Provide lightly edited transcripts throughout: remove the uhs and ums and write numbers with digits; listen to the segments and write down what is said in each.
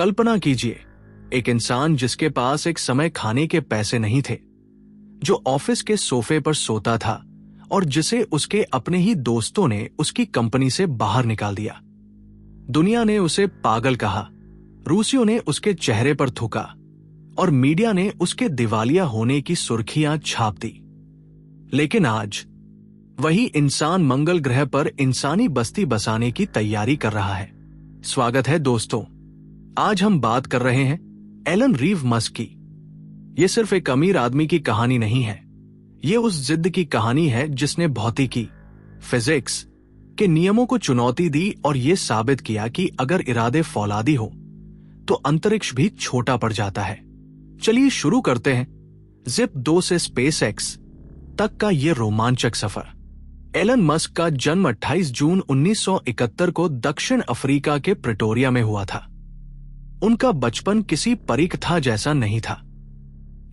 कल्पना कीजिए, एक इंसान जिसके पास एक समय खाने के पैसे नहीं थे, जो ऑफिस के सोफे पर सोता था और जिसे उसके अपने ही दोस्तों ने उसकी कंपनी से बाहर निकाल दिया। दुनिया ने उसे पागल कहा, रूसियों ने उसके चेहरे पर थूका और मीडिया ने उसके दिवालिया होने की सुर्खियां छाप दी। लेकिन आज वही इंसान मंगल ग्रह पर इंसानी बस्ती बसाने की तैयारी कर रहा है। स्वागत है दोस्तों, आज हम बात कर रहे हैं एलन रीव मस्क की। यह सिर्फ एक अमीर आदमी की कहानी नहीं है, ये उस जिद्द की कहानी है जिसने भौतिकी, फिजिक्स के नियमों को चुनौती दी और यह साबित किया कि अगर इरादे फौलादी हो तो अंतरिक्ष भी छोटा पड़ जाता है। चलिए शुरू करते हैं जिप 2 से स्पेसएक्स तक का यह रोमांचक सफर। एलन मस्क का जन्म 28 जून 1971 को दक्षिण अफ्रीका के प्रिटोरिया में हुआ था। उनका बचपन किसी परीकथा जैसा नहीं था।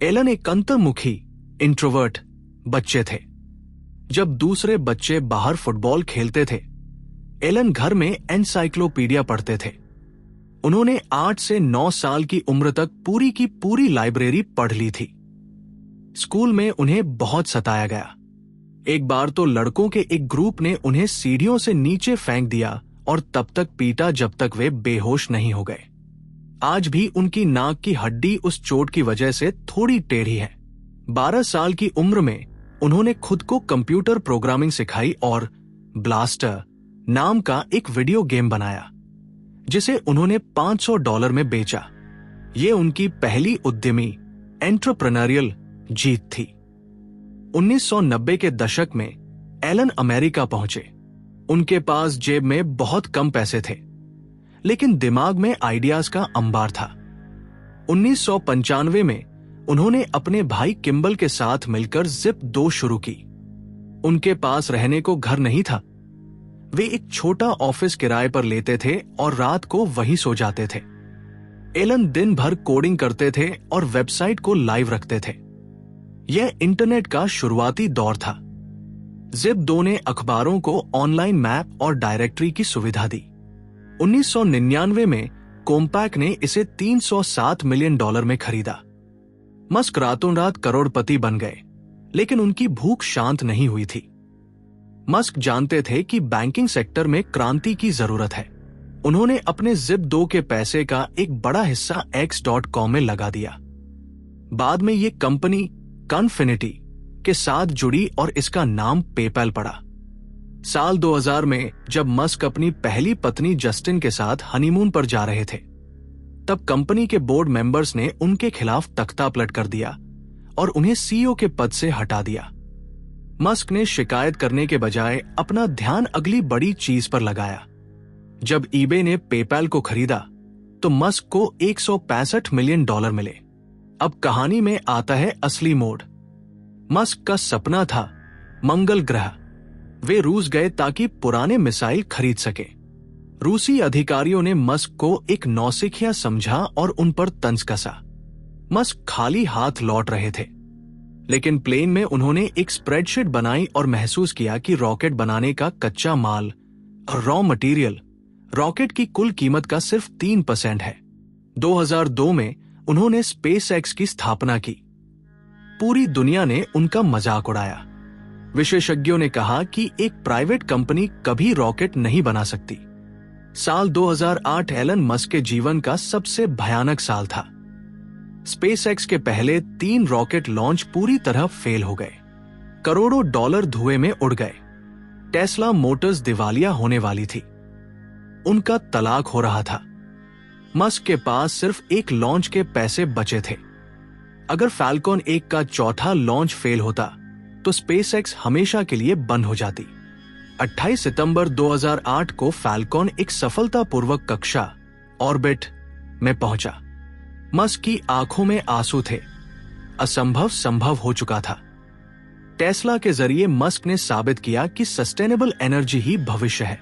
एलन एक अंतर्मुखी, इंट्रोवर्ट बच्चे थे। जब दूसरे बच्चे बाहर फुटबॉल खेलते थे, एलन घर में एनसाइक्लोपीडिया पढ़ते थे। उन्होंने 8 से 9 साल की उम्र तक पूरी की पूरी लाइब्रेरी पढ़ ली थी। स्कूल में उन्हें बहुत सताया गया। एक बार तो लड़कों के एक ग्रुप ने उन्हें सीढ़ियों से नीचे फेंक दिया और तब तक पीटा जब तक वे बेहोश नहीं हो गए। आज भी उनकी नाक की हड्डी उस चोट की वजह से थोड़ी टेढ़ी है। 12 साल की उम्र में उन्होंने खुद को कंप्यूटर प्रोग्रामिंग सिखाई और ब्लास्टर नाम का एक वीडियो गेम बनाया, जिसे उन्होंने $500 में बेचा। ये उनकी पहली उद्यमी एंटरप्रेन्योरियल जीत थी। 1990 के दशक में एलन अमेरिका पहुंचे। उनके पास जेब में बहुत कम पैसे थे, लेकिन दिमाग में आइडियाज का अंबार था। 1995 में उन्होंने अपने भाई किम्बल के साथ मिलकर जिप 2 शुरू की। उनके पास रहने को घर नहीं था। वे एक छोटा ऑफिस किराए पर लेते थे और रात को वहीं सो जाते थे। एलन दिन भर कोडिंग करते थे और वेबसाइट को लाइव रखते थे। यह इंटरनेट का शुरुआती दौर था। जिप 2 ने अखबारों को ऑनलाइन मैप और डायरेक्टरी की सुविधा दी। 1999 में कॉम्पैक ने इसे $307 मिलियन में खरीदा। मस्क रातों रात करोड़पति बन गए, लेकिन उनकी भूख शांत नहीं हुई थी। मस्क जानते थे कि बैंकिंग सेक्टर में क्रांति की जरूरत है। उन्होंने अपने जिप 2 के पैसे का एक बड़ा हिस्सा X.com में लगा दिया। बाद में ये कंपनी कन्फिनिटी के साथ जुड़ी और इसका नाम पेपैल पड़ा। साल 2000 में जब मस्क अपनी पहली पत्नी जस्टिन के साथ हनीमून पर जा रहे थे, तब कंपनी के बोर्ड मेंबर्स ने उनके खिलाफ तख्तापलट कर दिया और उन्हें सीईओ के पद से हटा दिया। मस्क ने शिकायत करने के बजाय अपना ध्यान अगली बड़ी चीज पर लगाया। जब ईबे ने पेपैल को खरीदा तो मस्क को $165 मिलियन मिले। अब कहानी में आता है असली मोड़। मस्क का सपना था मंगल ग्रह। वे रूस गए ताकि पुराने मिसाइल खरीद सके। रूसी अधिकारियों ने मस्क को एक नौसिखिया समझा और उन पर तंज कसा। मस्क खाली हाथ लौट रहे थे, लेकिन प्लेन में उन्होंने एक स्प्रेडशीट बनाई और महसूस किया कि रॉकेट बनाने का कच्चा माल, रॉ मटेरियल, रॉकेट की कुल कीमत का सिर्फ 3% है। 2002 में उन्होंने स्पेसएक्स की स्थापना की। पूरी दुनिया ने उनका मजाक उड़ाया। विशेषज्ञों ने कहा कि एक प्राइवेट कंपनी कभी रॉकेट नहीं बना सकती। साल 2008 एलन मस्क के जीवन का सबसे भयानक साल था। स्पेसएक्स के पहले 3 रॉकेट लॉन्च पूरी तरह फेल हो गए। करोड़ों डॉलर धुएं में उड़ गए। टेस्ला मोटर्स दिवालिया होने वाली थी। उनका तलाक हो रहा था। मस्क के पास सिर्फ एक लॉन्च के पैसे बचे थे। अगर फैल्कॉन 1 का चौथा लॉन्च फेल होता तो स्पेसएक्स हमेशा के लिए बंद हो जाती। 28 सितंबर 2008 को फैल्कॉन एक सफलतापूर्वक कक्षा ऑर्बिट में पहुंचा। मस्क की आंखों में आंसू थे। असंभव संभव हो चुका था। टेस्ला के जरिए मस्क ने साबित किया कि सस्टेनेबल एनर्जी ही भविष्य है।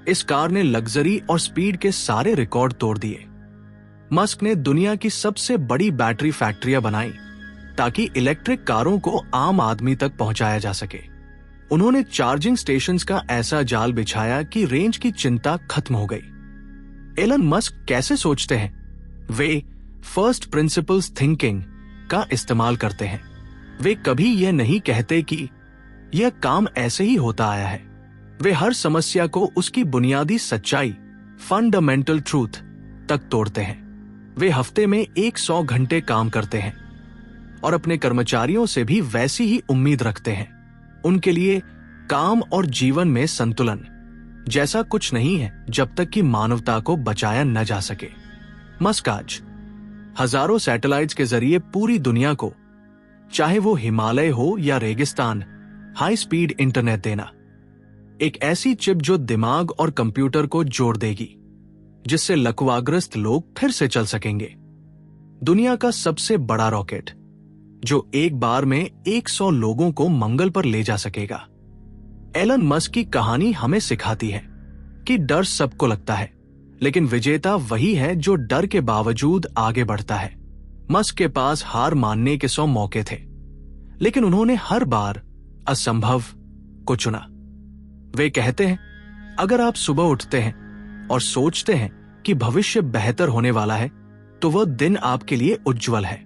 इस कार ने लग्जरी और स्पीड के सारे रिकॉर्ड तोड़ दिए। मस्क ने दुनिया की सबसे बड़ी बैटरी फैक्ट्रियां बनाई ताकि इलेक्ट्रिक कारों को आम आदमी तक पहुंचाया जा सके। उन्होंने चार्जिंग स्टेशंस का ऐसा जाल बिछाया कि रेंज की चिंता खत्म हो गई। एलन मस्क कैसे सोचते हैं? वे फर्स्ट प्रिंसिपल्स थिंकिंग का इस्तेमाल करते हैं। वे कभी यह नहीं कहते कि यह काम ऐसे ही होता आया है। वे हर समस्या को उसकी बुनियादी सच्चाई, फंडामेंटल ट्रूथ तक तोड़ते हैं। वे हफ्ते में 100 घंटे काम करते हैं और अपने कर्मचारियों से भी वैसी ही उम्मीद रखते हैं। उनके लिए काम और जीवन में संतुलन जैसा कुछ नहीं है जब तक कि मानवता को बचाया न जा सके। मस्क आज हजारों सैटेलाइट्स के जरिए पूरी दुनिया को, चाहे वो हिमालय हो या रेगिस्तान, हाई स्पीड इंटरनेट देना। एक ऐसी चिप जो दिमाग और कंप्यूटर को जोड़ देगी, जिससे लकवाग्रस्त लोग फिर से चल सकेंगे। दुनिया का सबसे बड़ा रॉकेट जो एक बार में 100 लोगों को मंगल पर ले जा सकेगा। एलन मस्क की कहानी हमें सिखाती है कि डर सबको लगता है, लेकिन विजेता वही है जो डर के बावजूद आगे बढ़ता है। मस्क के पास हार मानने के 100 मौके थे, लेकिन उन्होंने हर बार असंभव को चुना। वे कहते हैं, अगर आप सुबह उठते हैं और सोचते हैं कि भविष्य बेहतर होने वाला है, तो वह दिन आपके लिए उज्जवल है।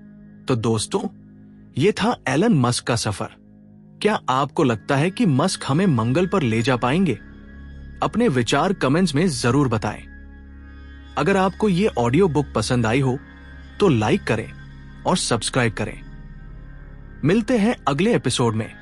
तो दोस्तों, ये था एलन मस्क का सफर। क्या आपको लगता है कि मस्क हमें मंगल पर ले जा पाएंगे? अपने विचार कमेंट्स में जरूर बताएं। अगर आपको ये ऑडियो बुक पसंद आई हो तो लाइक करें और सब्सक्राइब करें। मिलते हैं अगले एपिसोड में।